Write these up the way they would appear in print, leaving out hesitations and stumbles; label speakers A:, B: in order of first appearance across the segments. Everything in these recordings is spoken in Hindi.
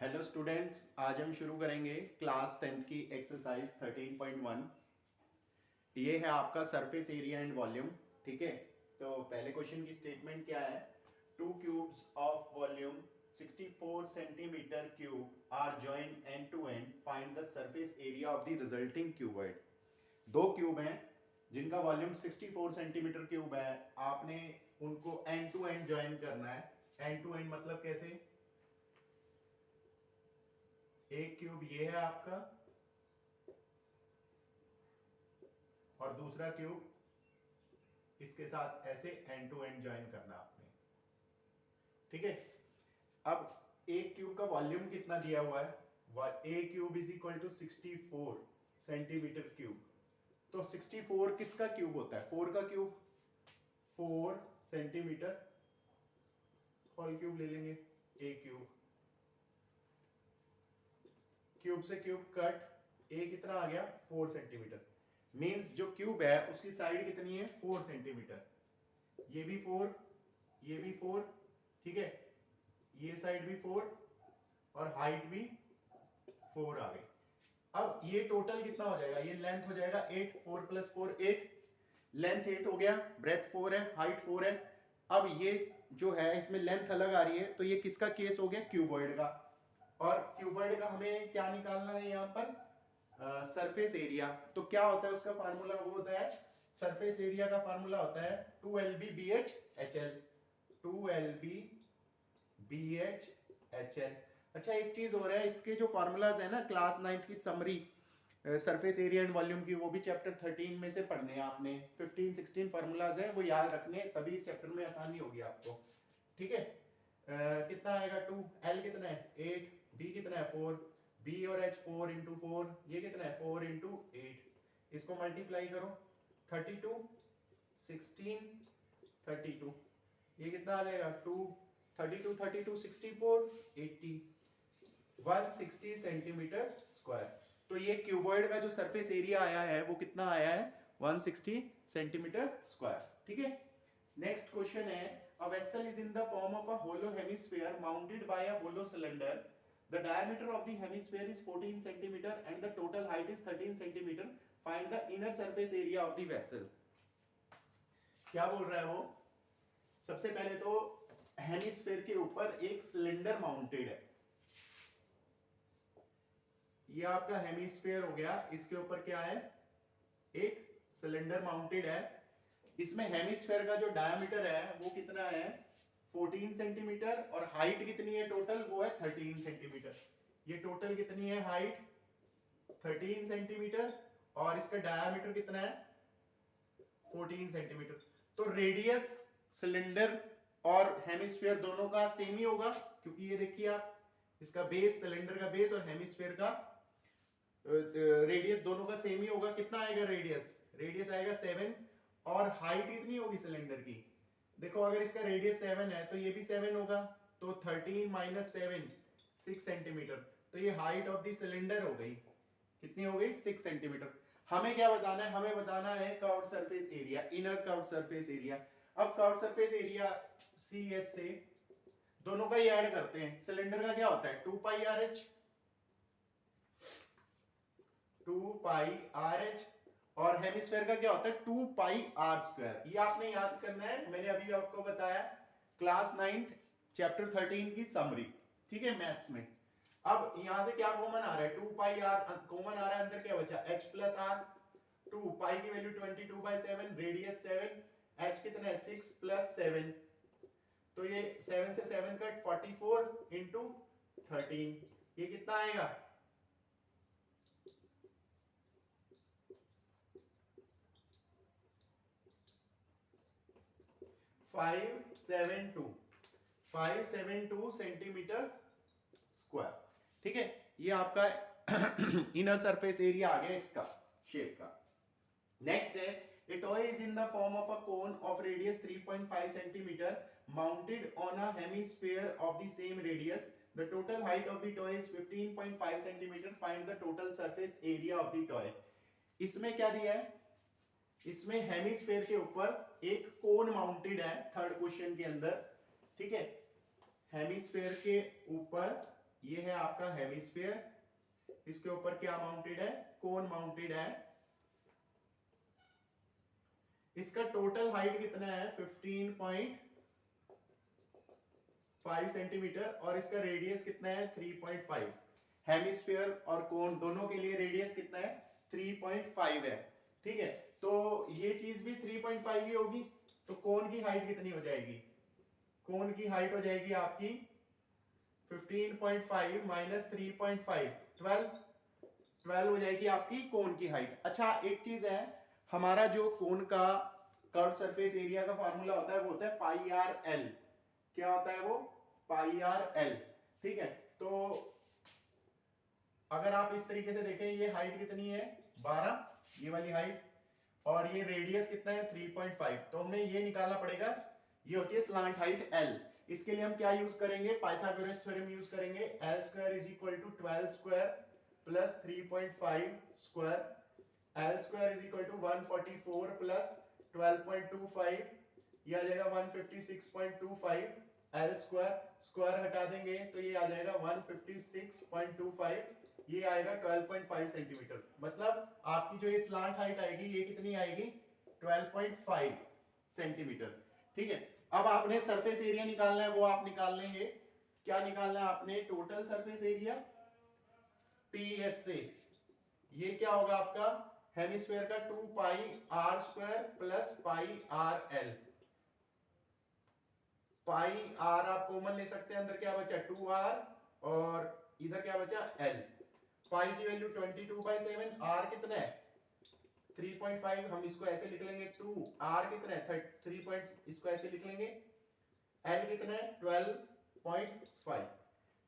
A: हेलो स्टूडेंट्स, आज हम शुरू करेंगे क्लास 10th की एक्सरसाइज 13.1। ये है आपका सरफेस एरिया एंड वॉल्यूम। ठीक है, तो पहले क्वेश्चन की स्टेटमेंट क्या है। Two cubes of volume 64 centimetre cube are joined end to end, find the surface area of the resulting cuboid. दो क्यूब हैं जिनका वॉल्यूम 64 सेंटीमीटर क्यूब है। आपने उनको एंड टू एंड ज्वाइन करना है। एंड टू एंड मतलब कैसे, एक क्यूब ये है आपका और दूसरा क्यूब इसके साथ ऐसे एंड टू एंड ज्वाइन करना आपने। ठीक है, अब एक क्यूब का वॉल्यूम कितना दिया हुआ है, A cube is equal to 64 centimetre cube. तो 64 किसका क्यूब होता है, 4 का क्यूब, 4 सेंटीमीटर होल क्यूब ले लेंगे। ए क्यूब, क्यूब से क्यूब कट, ए कितना आ गया 4 सेंटीमीटर। मींस जो क्यूब है उसकी साइड कितनी है 4 सेंटीमीटर, ये भी 4, ये भी 4। ठीक है, ये साइड भी 4 और हाइट भी 4 आ गई। अब ये टोटल कितना हो जाएगा, ये लेंथ हो जाएगा 8, 4 प्लस 4 8, लेंथ 8 हो गया, ब्रेथ 4 है, हाइट 4 है। अब ये जो है इसमें लेंथ अलग आ रही है, तो ये किसका केस हो गया, क्यूबॉइड का। और क्यूबॉइड का हमें क्या निकालना है यहाँ पर, सरफेस एरिया। तो क्या होता है उसका फार्मूला, वो होता है सरफेस एरिया का फार्मूला होता है 2lb/bh/HL, 2lb/bh/HL। अच्छा, एक चीज हो रहा है, इसके जो फार्मूलाज है ना क्लास 9th की summary surface area and volume की, वो भी चैप्टर 13 में से पढ़ने हैं आपने। 15-16 फार्मूलाज हैं, वो याद रखने, तभी इस चैप्टर में आसानी होगी आपको। ठीक है, कितना आएगा 2, एल कितना है 8, बी कितना है 4, बी और एच 4 इंटू 4, ये कितना है 4 इंटू 8। इसको मल्टीप्लाई करो, 32 16 32, ये कितना आ जाएगा 2, 32 32 64 80, 160 सेंटीमीटर स्क्वायर। तो ये क्यूबॉइड का जो सरफेस एरिया आया है वो कितना आया है 160 सेंटीमीटर स्क्वायर। ठीक है, नेक्स्ट क्वेश्चन है, a vessel is in the form of a hollow hemisphere mounted by a hollow cylinder. The diameter of the hemisphere is 14 centimeter and the total height is 13 centimeter. Find the inner surface area of the vessel. क्या बोल रहा है वो, सबसे पहले तो हेमिस्फेयर के ऊपर एक सिलेंडर माउंटेड है। ये आपका हेमिस्फेयर हो गया, इसके ऊपर क्या है, एक सिलेंडर माउंटेड है। इसमें हेमिस्फेयर का जो डायमीटर है वो कितना है 14 सेंटीमीटर और हाइट कितनी है टोटल, वो है 13 सेंटीमीटर। ये टोटल कितनी है हाइट 13 सेंटीमीटर और इसका डायमीटर कितना है 14 सेंटीमीटर। तो रेडियस सिलेंडर और हेमिस्फेयर दोनों का सेम ही होगा, क्योंकि ये देखिए आप, इसका बेस, सिलेंडर का बेस और हेमिस्फेयर का रेडियस दोनों का सेम ही होगा। कितना आएगा रेडियस, रेडियस आएगा 7 और हाइट इतनी होगी सिलेंडर की। देखो अगर इसका रेडियस 7 है तो ये भी 7 होगा, तो 13 माइनस 7 6 सेंटीमीटर। तो ये हाइट ऑफ द सिलेंडर हो गई, कितनी हो गई 6 सेंटीमीटर। हमें क्या बताना है, हमें बताना है curved surface area, inner curved surface area. अब कर्व्ड सरफेस एरिया CS से दोनों का ही ऐड करते हैं। सिलेंडर का क्या होता है 2 पाई RH, 2 पाई RH और हेमिस्फेयर का क्या होता है 2 पाई R²। ये आपने याद करना है, मैंने अभी आपको बताया क्लास 9th चैप्टर 13 की समरी। ठीक है, मैथ्स में। अब यहां से क्या कॉमन आ रहा है 2 पाई R कॉमन आ रहा है, अंदर क्या बचा H प्लस R। 2 पाई की वैल्यू 22/7, रेडियस 7, H कितना है 6 प्लस 7, तो ये 7 से 7 कट 44 इंटू 13, ये कितना आएगा 572 सेंटीमीटर स्क्वायर। ठीक है, ये आपका इनर सरफेस एरिया आ गया इसका शेप का। नेक्स्ट है, a toy is in the form of a cone of radius 3.5 centimeter mounted on a hemisphere of the same radius. The total height of the toy is 15.5 centimeter. Find the total surface area of the toy. इसमें क्या दिया है, इसमें हेमिस्फेयर के ऊपर एक कोन माउंटेड है, थर्ड क्वेश्चन के अंदर। ठीक है, हेमिस्फेयर के ऊपर ये है आपका हेमिस्फीयर, इसके ऊपर क्या माउंटेड है, कोन माउंटेड है। इसका टोटल हाइट कितना है 15.5 सेंटीमीटर और इसका रेडियस कितना है 3.5। हेमिस्फीयर और कोन दोनों के लिए रेडियस कितना है 3.5 है। ठीक है, तो ये चीज भी 3.5 ही होगी, तो कोन की हाइट कितनी हो जाएगी, कोन की हाइट हो जाएगी आपकी 15.5 माइनस 3.5 12 हो जाएगी आपकी कोन की हाइट। अच्छा एक चीज है, हमारा जो कोन का कर्व सरफेस एरिया का फार्मूला होता है वो होता है पाई आर एल। क्या होता है वो, पाई आर एल। ठीक है, तो अगर आप इस तरीके से देखें, ये हाइट कितनी है 12, ये वाली हाइट, और ये रेडियस कितना है 3.5, तो हमें ये निकालना पड़ेगा, ये होती है स्लांट हाइट L। इसके लिए हम क्या यूज करेंगे, पाइथागोरस थ्योरम यूज करेंगे। L square is equal to 12 square plus 3.5 square, L square is equal to 144 plus 12.25, ये आ जाएगा 156.25 L स्क्वायर, स्क्वायर हटा देंगे तो ये आ जाएगा 156.25, ये आएगा 12.5 सेंटीमीटर। मतलब आपकी जो ये स्लांट हाइट आएगी ये कितनी आएगी 12.5 सेंटीमीटर। ठीक है, अब आपने सरफेस एरिया निकालना है, वो आप निकाल लेंगे। क्या निकालना है आपने, टोटल सरफेस एरिया टीएस से, ये क्या होगा आपका हेमिस्फीयर का 2 pi are square plus pi R L. Pi R आप कॉमन ले सकते हैं, अंदर क्या बचा 2r और इधर क्या बचा l। पाई की वैल्यू 22/7, r कितना है 3.5, हम इसको ऐसे लिख लेंगे 2, r कितना है 3 इसको ऐसे लिख लेंगे, l कितना है 12.5।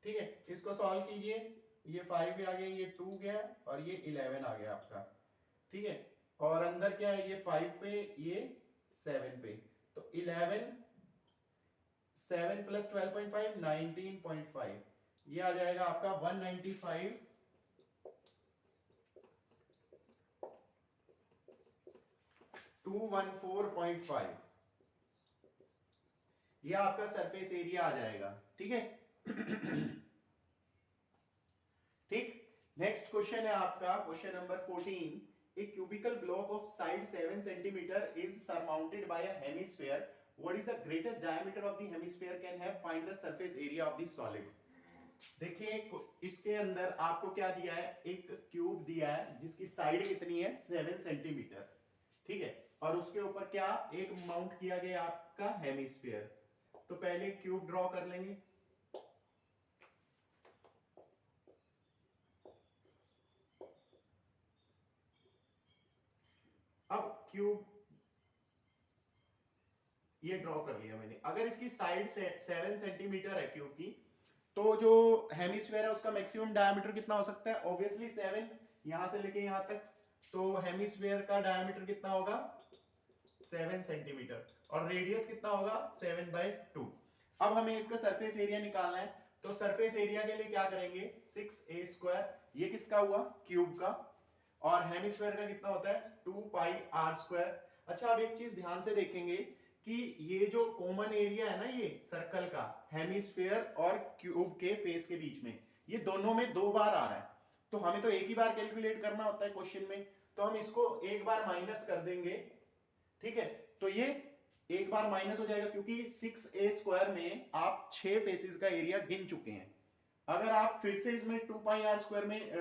A: ठीक है, इसको सॉल्व कीजिए, ये 5 आ गया, ये 2 गया और ये 11 आ गया आपका। ठीक है, और अंदर क्या है, ये 5 पे ये 7 पे, तो 11 7 प्लस 12.5 19.5, ये आ जाएगा आपका 195 214.5, ये आपका सरफेस एरिया आ जाएगा। ठीक है ठीक, नेक्स्ट क्वेश्चन है आपका question number 14। A cubical block of side 7 centimeter is surmounted by a hemisphere. What is the greatest diameter of the hemisphere can have? Find the surface area of the solid. देखिए इसके अंदर आपको क्या दिया है, एक क्यूब दिया है जिसकी साइड कितनी है 7 सेंटीमीटर। ठीक है, और उसके ऊपर क्या एक माउंट किया गया आपका हेमिस्फीयर। तो पहले क्यूब ड्रॉ कर लेंगे। अब क्यूब ये ड्रॉ कर लिया मैंने। अगर इसकी साइड से 7 सेंटीमीटर है क्यूब की, तो जो हेमिस्फीयर है उसका मैक्सिमम डायमीटर कितना हो सकता है, ऑब्वियसली 7, यहां से लेके यहां तक, तो हेमिस्फीयर का डायमीटर कितना होगा 7 सेंटीमीटर और रेडियस कितना होगा 7/2। अब हमें इसका सरफेस एरिया निकालना है, तो सरफेस एरिया के लिए क्या करेंगे 6a², ये किसका हुआ क्यूब का, और हेमिस्फीयर का कितना होता है 2 पाई आर स्क्वायर। अच्छा अब एक चीज ध्यान से देखेंगे कि ये जो कॉमन एरिया है ना ये सर्कल का, हेमिस्फीयर और क्यूब के फेस के बीच में, ये दोनों में 2 बार आ रहा है, तो हमें तो एक ही बार कैलकुलेट करना होता है क्वेश्चन में, तो हम इसको एक बार माइनस कर देंगे। ठीक है, तो ये एक बार माइनस हो जाएगा क्योंकि 6a² में आप 6 फेसेस का एरिया गिन चुके हैं। अगर आप फिर से इसमें 2 पाई आर स्क्वायर में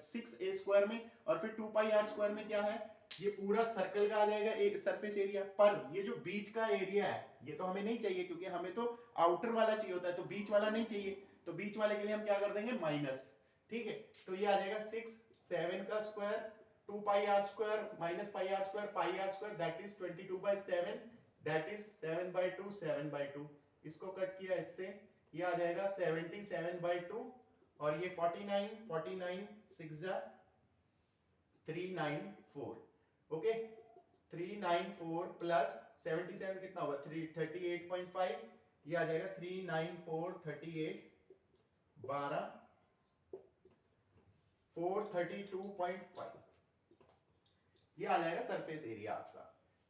A: 6a² में और फिर 2 पाई आर स्क्वायर में क्या है, ये पूरा सर्कल का आ जाएगा एक सरफेस एरिया, पर ये जो बीच का एरिया है ये तो हमें नहीं चाहिए, क्योंकि हमें तो आउटर वाला चाहिए होता है, तो बीच वाला नहीं चाहिए, तो बीच वाले के लिए हम क्या कर देंगे माइनस। ठीक है, तो ये आ जाएगा 6 7 का square 2 pi are square minus pi are square pi are square, that is 22/7, that is 7/2 7/2। इसको कट किया इससे, ये आ जाएगा 77/2 और ये 49 6 जा 394। ओके, 394 प्लस 77 कितना होगा 38.5, ये आ जाएगा 394 38 12 432.5, ये आ जाएगा सरफेस एरिया आपका।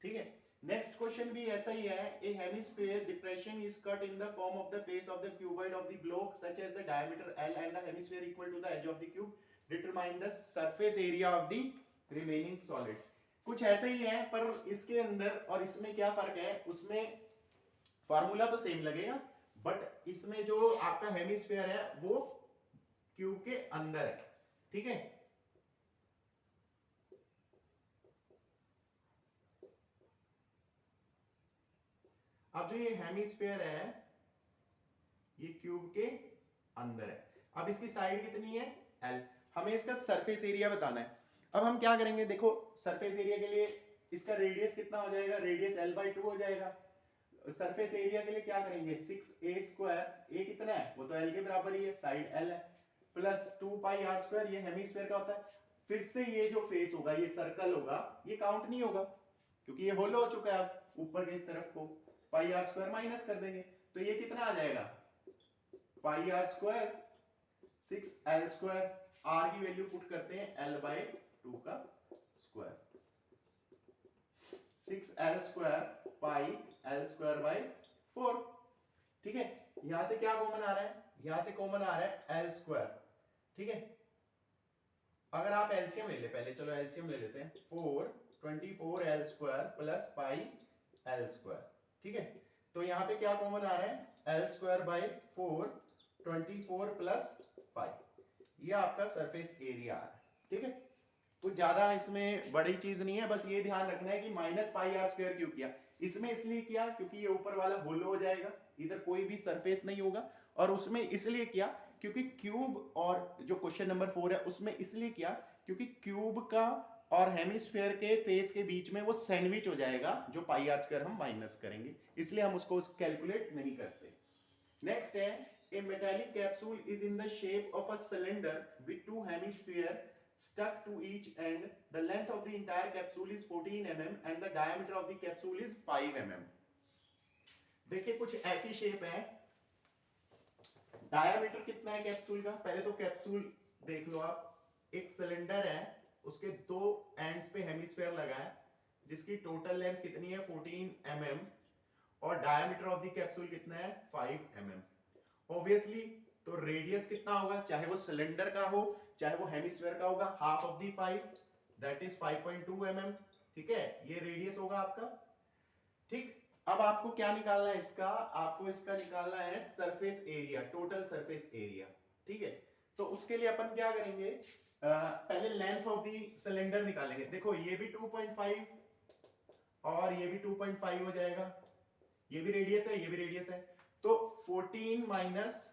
A: ठीक है, नेक्स्ट क्वेश्चन भी ऐसा ही है. A hemisphere depression is cut in the form of the face of the cuboid of the block such as the diameter L and the hemisphere equal to the edge of the cube. Determine the surface area of the remaining solid. कुछ ऐसे ही है, पर इसके अंदर और इसमें क्या फर्क है. उसमें फार्मूला तो सेम लगेगा, बट इसमें जो आपका हेमिस्फीयर है वो क्यूब के अंदर है. ठीक है. अब जो ये हेमिस्फीयर है ये क्यूब के अंदर है. अब इसकी साइड कितनी है L. हमें इसका सरफेस एरिया बताना है. अब हम क्या करेंगे, देखो सरफेस एरिया के लिए इसका रेडियस कितना हो जाएगा, रेडियस L/2 हो जाएगा. सरफेस एरिया के लिए क्या करेंगे, 6a². a कितना है, वो तो L के बराबर ही है, साइड L है, प्लस 2πr². ये हेमिस्फीयर का होता है. फिर से ये जो फेस होगा, ये सर्कल होगा, ये काउंट नहीं होगा क्योंकि ये होलो हो चुका है. अब ऊपर की तरफ को πr² माइनस कर देंगे तो ये कितना आ जाएगा, πr², 6l². r की वैल्यू पुट करते हैं L/2 का स्क्वायर, 6l² πl²/4. ठीक है. यहां से क्या कॉमन आ रहा है, यहां से कॉमन आ रहा है l². ठीक है. अगर आप एलसीएम ले ले पहले, चलो एलसीएम ले लेते हैं. 4 24l² प्लस πl². ठीक है. तो यहाँ पे क्या कॉमन आ रहा है, l²/4 24 प्लस पाई. ये आपका सरफेस एरिया आ रहा है. ठीक है. कुछ ज्यादा इसमें बड़ी चीज नहीं है, बस ये ध्यान रखना है कि -πr² क्यों किया. इसमें इसलिए किया क्योंकि ये ऊपर वाला होलो हो जाएगा, इधर कोई भी सरफेस नहीं होगा. और उसमें इसलिए किया क्योंकि क्यूब, और जो क्वेश्चन नंबर 4 है उसमें इसलिए किया क्योंकि क्यूब का और हेमिस्फीयर के फेस के बीच में वो सैंडविच हो जाएगा, जो πr² हम माइनस करेंगे, इसलिए हम उसको कैलकुलेट नहीं करते. नेक्स्ट है, a metallic capsule is in the shape of a cylinder with 2 hemisphere stuck to each end. The length of the entire capsule is 14 mm and the diameter of the capsule is 5 mm. देखिए कुछ ऐसी शेप है. डायमीटर कितना है कैप्सूल का, पहले तो कैप्सूल देख लो आप. एक सिलेंडर है, उसके दो एंड्स पे हेमिस्फीयर लगा है, जिसकी टोटल लेंथ कितनी है 14 mm, और डायमीटर ऑफ द कैप्सूल कितना है 5 mm. ऑब्वियसली तो रेडियस कितना होगा, चाहे वो सिलेंडर का हो चाहे वो हेमिस्फीयर का होगा, half of the 5, that is 5.2 mm. ठीक है. ये रेडियस होगा आपका. ठीक. अब आपको क्या निकालना है, इसका आपको इसका निकालना है surface area, total surface area. ठीक है. तो उसके लिए अपन क्या करेंगे, पहले लेंथ ऑफ दी सिलेंडर निकालेंगे. देखो ये भी 2.5 और ये भी 2.5 हो जाएगा, ये भी रेडियस है, ये भी रेडियस है. तो 14 माइनस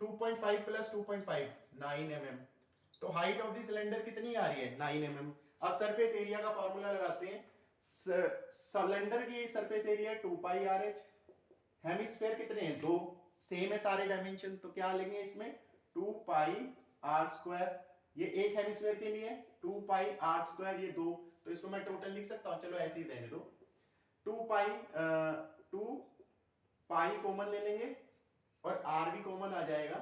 A: 2.5 प्लस 2.5 9 mm. तो हाइट ऑफ द सिलेंडर कितनी आ रही है 9 mm. अब सरफेस एरिया का फॉर्मूला लगाते हैं. सिलेंडर की सरफेस एरिया 2πrh, हेमिस्फीयर कितने हैं 2, सेम है सारे डायमेंशन, तो क्या लेंगे इसमें 2πr². ये एक हेमिस्फीयर के लिए 2πr², ये 2, तो इसको मैं टोटल लिख सकता हूं. चलो ऐसे ही रहने दो. 2π कॉमन ले लेंगे और r भी कॉमन आ जाएगा,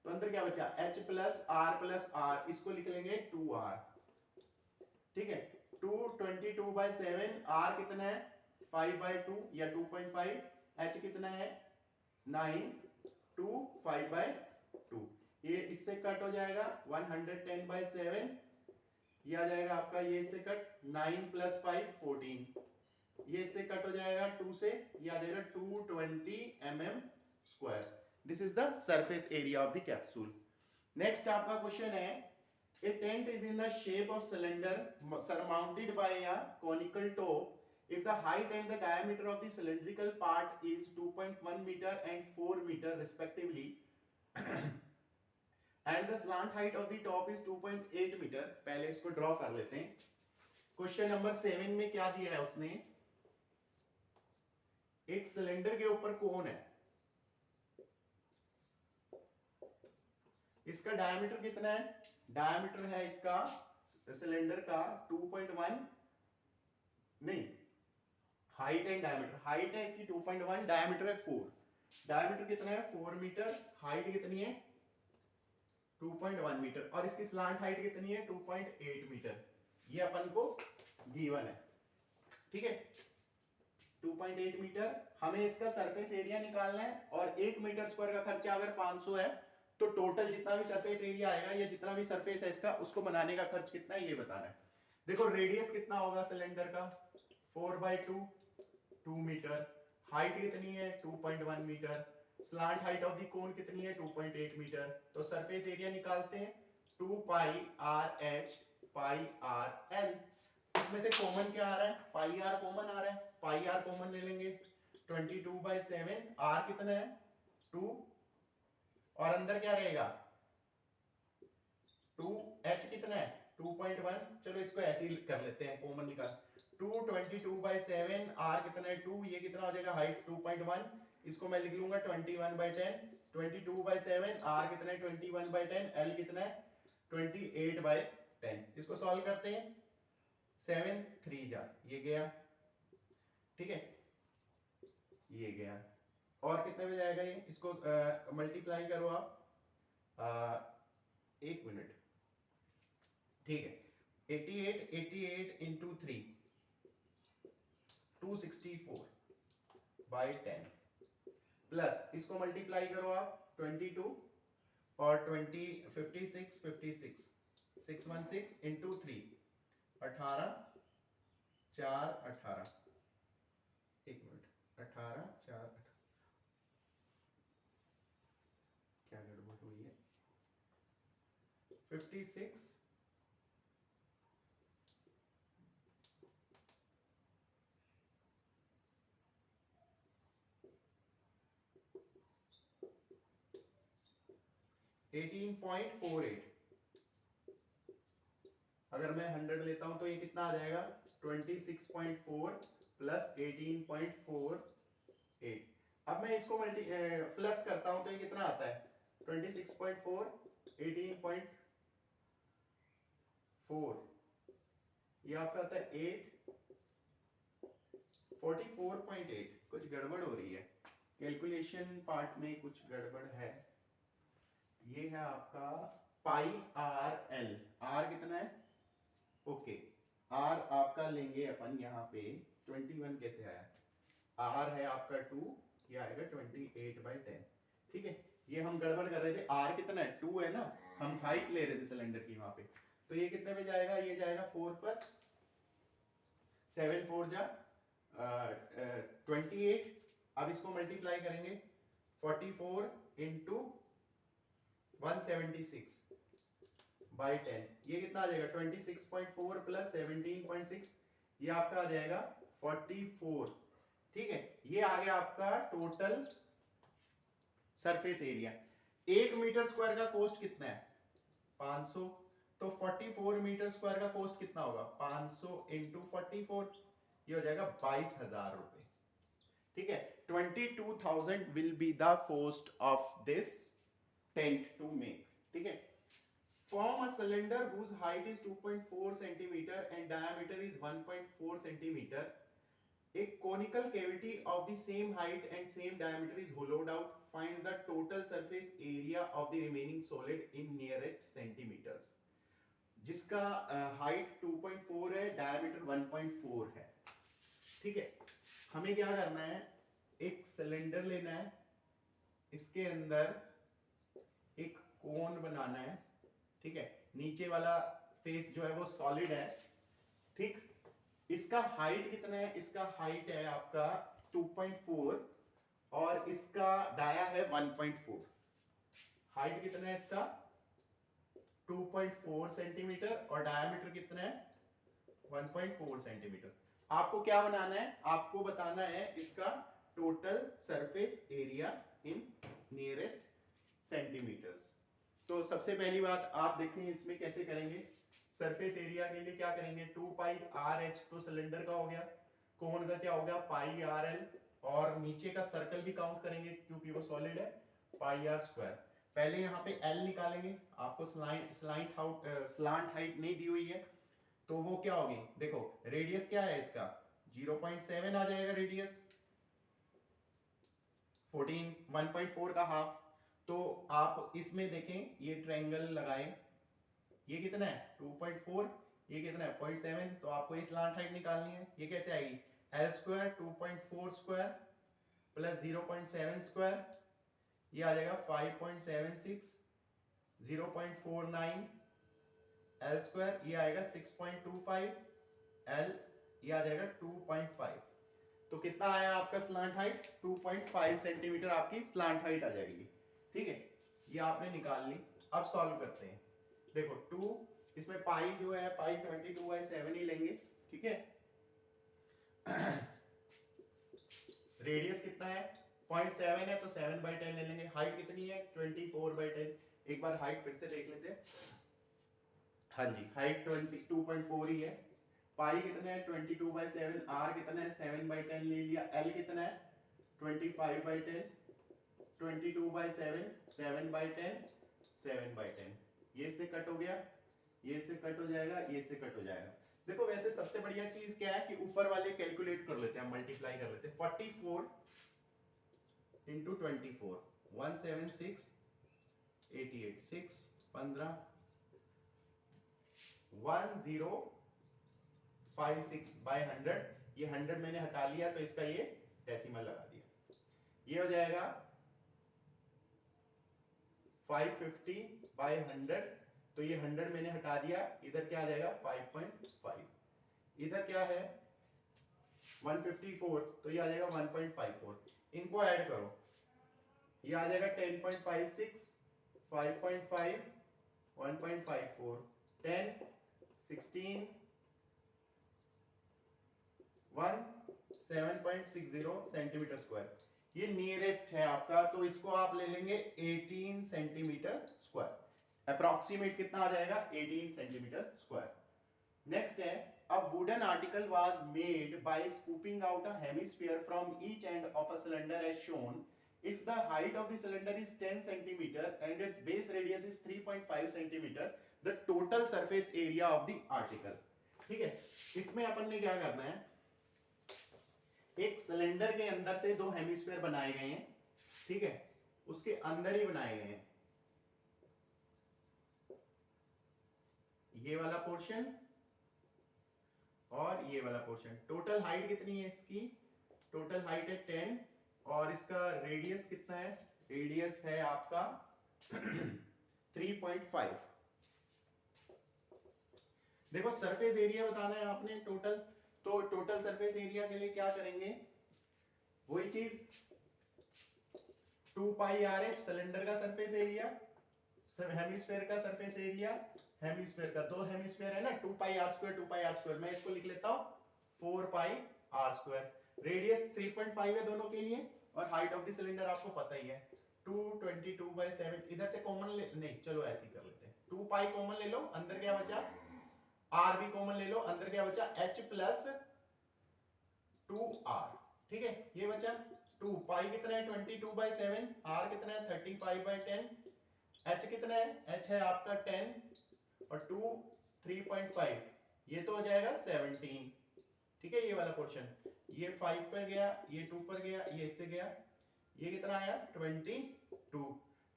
A: तो अंदर क्या बचा h प्लस r, इसको लिख लेंगे 2r. ठीक है. 222/7, r कितना है 5/2 या 2.5, h कितना है 9, 2 5/2. ये इससे कट हो जाएगा 110/7, ये आ जाएगा आपका, ये इससे कट 9 + 5 14, ये इससे कट हो जाएगा 2 से, ये आ जाएगा 220 mm². This is the surface area of the capsule. Next आपका क्वेश्चन है, a tent is in the shape of cylinder surmounted by a conical top. If the height and the diameter of the cylindrical part is 2.1 meter and 4 meter respectively, and the slant height of the top is 2.8 meter. पहले इसको ड्रॉ कर लेते हैं. क्वेश्चन नंबर 7 में क्या दिया है उसने, एक सिलेंडर के ऊपर कोन है, इसका डायमीटर कितना है, डायमीटर है इसका सिलेंडर का 2.1, नहीं हाइट एंड डायमीटर, हाइट है इसकी 2.1, डायमीटर है 4, डायमीटर कितना है 4 मीटर, हाइट कितनी है 2.1 मीटर, और इसकी स्लांट हाइट कितनी है 2.8 मीटर. ये अपन को गिवन है. ठीक है 2.8 मीटर। हमें इसका सरफेस एरिया निकालना है और 1 मीटर स्क्वायर का खर्चा अगर 500 है तो टोटल जितना भी सरफेस एरिया आएगा या जितना भी सरफेस है इसका उसको बनाने का खर्च कितना है ये बताना है। देखो रेडियस कितना होगा सिलेंडर का 4/2 2 मीटर, हाइट कितनी है 2.1 metre, slant height of the cone कितनी है 2.8 मीटर। तो सरफेस एरिया निकालते हैं 2 पाई आर एच पाई आर एल। इसमें से कॉमन क्या आ रहा है पाई आर कॉमन आ रहा है, पाई आर कॉमन ले लेंगे 22/7 आर कितना है 2 और अंदर क्या रहेगा 2 एच कितना है 2.1। चलो इसको ऐसे ही कर लेते हैं कॉमन निकाल 2 22/7 आर कितना है 2, ये कितना हो जाएगा हाइट 2.1, इसको मैं लिख लूंगा 21/10 22/7 आर कितना है 21/10 एल कितना है 28/10। इसको सॉल्व करते हैं 7 3 जा ये गया ठीक है ये गया और कितने में जाएगा ये इसको मल्टीप्लाई करो आप एक मिनट ठीक है 88 इंटू 3 264/10 प्लस इसको मल्टीप्लाई करो आप 22 और 20 56 616 इंटू 3 18 4 18 एक मिनट 18 4 क्या गड़बड़ हुई है 56 18.48 अगर मैं 100 लेता हूं तो ये कितना आ जाएगा 26.4 प्लस 18.48। अब मैं इसको प्लस करता हूं तो ये कितना आता है 26.4 18.4 ये आपका आता है 44.8। कुछ गड़बड़ हो रही है कैलकुलेशन पार्ट में कुछ गड़बड़ है। ये है आपका पाई आर एल, आर कितना है ओके आर आपका लेंगे अपन यहाँ पे 21 कैसे आया आर है आपका 2 ये आएगा 28/10 ठीक है। ये हम गड़बड़ कर रहे थे आर कितना है 2 है ना, हम हाइट ले रहे थे सिलेंडर की वहां पे तो ये कितने पे जाएगा ये जाएगा 4 पर 7 4 जा 28। अब इसको मल्टीप्लाई करेंगे 44 इंटू 176/10 ये कितना आ जाएगा 26.4 प्लस 17.6 ये आपका आ जाएगा 44 ठीक है। ये आ गया आपका total surface area. 1 metre square का कॉस्ट कितना है 500 तो 44 मीटर स्क्वायर का कॉस्ट कितना होगा 500 इंटू 44 ये हो जाएगा 22,000 रुपए ठीक है। 22,000 will be the cost of this tent to make ठीक है। Form a cylinder whose height is 2.4 centimeter and diameter is 1.4 centimeter. A conical cavity of the same height and same diameter is hollowed out. Find the total surface area of the remaining solid in nearest centimeters. जिसका height 2.4 है, diameter 1.4 है, ठीक है। हमें क्या करना है, एक सिलेंडर लेना है, इसके अंदर एक कोन बनाना है, ठीक है। नीचे वाला फेस जो है वो सॉलिड है, ठीक। इसका हाइट कितना है, इसका हाइट है आपका 2.4 और इसका डाया है 1.4। हाइट कितना है इसका 2.4 सेंटीमीटर और डायमीटर कितना है 1.4 सेंटीमीटर। आपको क्या बनाना है, आपको बताना है इसका total surface area in nearest centimetres. तो सबसे पहली बात आप देखें इसमें कैसे करेंगे। सरफेस एरिया के लिए क्या करेंगे 2 पाई आर एच तो सिलेंडर का हो गया, कोन का क्या हो गया पाई आर एल और नीचे का सर्कल भी काउंट करेंगे क्योंकि वो सॉलिड है पाई आर स्क्वायर। पहले यहाँ पे एल निकालेंगे, आपको स्लांट हाइट नहीं दी हुई है तो वो क्या होगी, देखो रेडियस क्या है इसका 0.7 आ जाएगा रेडियस, 1.4 का हाफ। तो आप इसमें देखें ये ट्रायंगल लगाएं, ये कितना है 2.4, ये कितना है 0.7, तो आपको ये स्लांट हाइट निकालनी है। ये कैसे आएगी, L square 2.4 square plus 0.7 square, ये आ जाएगा 5.76, 0.49 एल स्क्वायर, ये आएगा 6.25 एल, ये आ जाएगा 2.5। तो कितना आया आपका स्लांट हाइट, 2.5 सेंटीमीटर आपकी स्लांट हाइट आ जाएगी। ठीक है, ये आपने निकाल ली। अब सॉल्व करते हैं। देखो 2, इसमें पाई जो है पाई 22/7 ही लेंगे। ठीक है, रेडियस कितना है 0.7 है तो 7/10 ले लेंगे। हाइट कितनी है 24/10। एक बार हाइट फिर से देख लेते हैं। हाँ जी, हाइट 22.4 ही है। पाई कितना है 22/7, आर कितना है 7/10 ले लिया, एल कितना है 25/10, 22/7, 7/10, 7/10। ये से कट हो गया, ये से कट हो जाएगा, ये से कट हो जाएगा। देखो वैसे सबसे बढ़िया चीज क्या है कि ऊपर वाले कैलकुलेट कर लेते हैं, मल्टीप्लाई कर लेते हैं। 44 इंटू 24, 176, 88, 6, 15, 1056/100। ये 100 मैंने हटा लिया तो इसका ये डेसिमल लगा दिया। ये हो जाएगा 550/100, तो ये 100 मैंने हटा दिया। इधर क्या आ जाएगा 5.5, इधर क्या है 154, तो ये आ जाएगा 1.54। इनको ऐड करो, ये आ जाएगा 10.56, 5.5, 1.54, 10, 16, 7.60 सेंटीमीटर स्क्वायर। ये नियरेस्ट है आपका, तो इसको आप ले लेंगे 18 सेंटीमीटर स्क्वायर। अप्रोक्सीमेट कितना आ जाएगा 18 सेंटीमीटर स्क्वायर। नेक्स्ट है, a wooden article was made by scooping out a hemisphere from each end of a cylinder as shown. If the height of the cylinder is 10 cm and its base radius is 3.5 cm, the total surface area of the article. ठीक है, इसमें अपन ने क्या करना है, एक सिलेंडर के अंदर से दो हेमिस्फीयर बनाए गए हैं। ठीक है, उसके अंदर ही बनाए गए हैं। ये वाला पोर्शन और ये वाला पोर्शन। टोटल हाइट कितनी है इसकी, टोटल हाइट है 10, और इसका रेडियस कितना है, रेडियस है आपका 3.5। देखो सरफेस एरिया बताना है आपने टोटल, तो टोटल सरफेस एरिया के लिए क्या करेंगे, वही चीज 2πr सिलेंडर का सरफेस एरिया, हेमिस्फीयर का सरफेस एरिया, हेमिस्फीयर का, दो हेमिस्फीयर है ना 2πr², 2πr², मैं इसको लिख लेता हूं 4πr²। रेडियस 3.5 है दोनों के लिए, और हाइट ऑफ द सिलेंडर आपको पता ही है 222/7। इधर से कॉमन ले, नहीं चलो ऐसे ही कर लेते हैं, 2π कॉमन ले लो, अंदर क्या बचा, r भी कॉमन ले लो, अंदर क्या बचा h + 2r। ठीक है, ये बचा 2, पाई कितना है 22/7, r कितना है 35/10, h कितना है, h है आपका 10 और 2 3.5, ये तो हो जाएगा 17। ठीक है, ये वाला पोर्शन, ये 5 पर गया, ये 2 पर गया, ये इससे गया, ये कितना आया 22,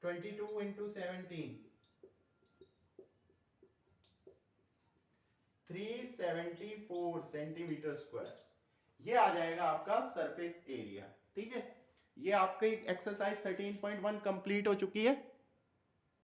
A: 22 × 17, 374 सेंटीमीटर स्क्वायर। ये आ जाएगा आपका सरफेस एरिया। ठीक है, ये आपकी एक्सरसाइज 13.1 कंप्लीट हो चुकी है।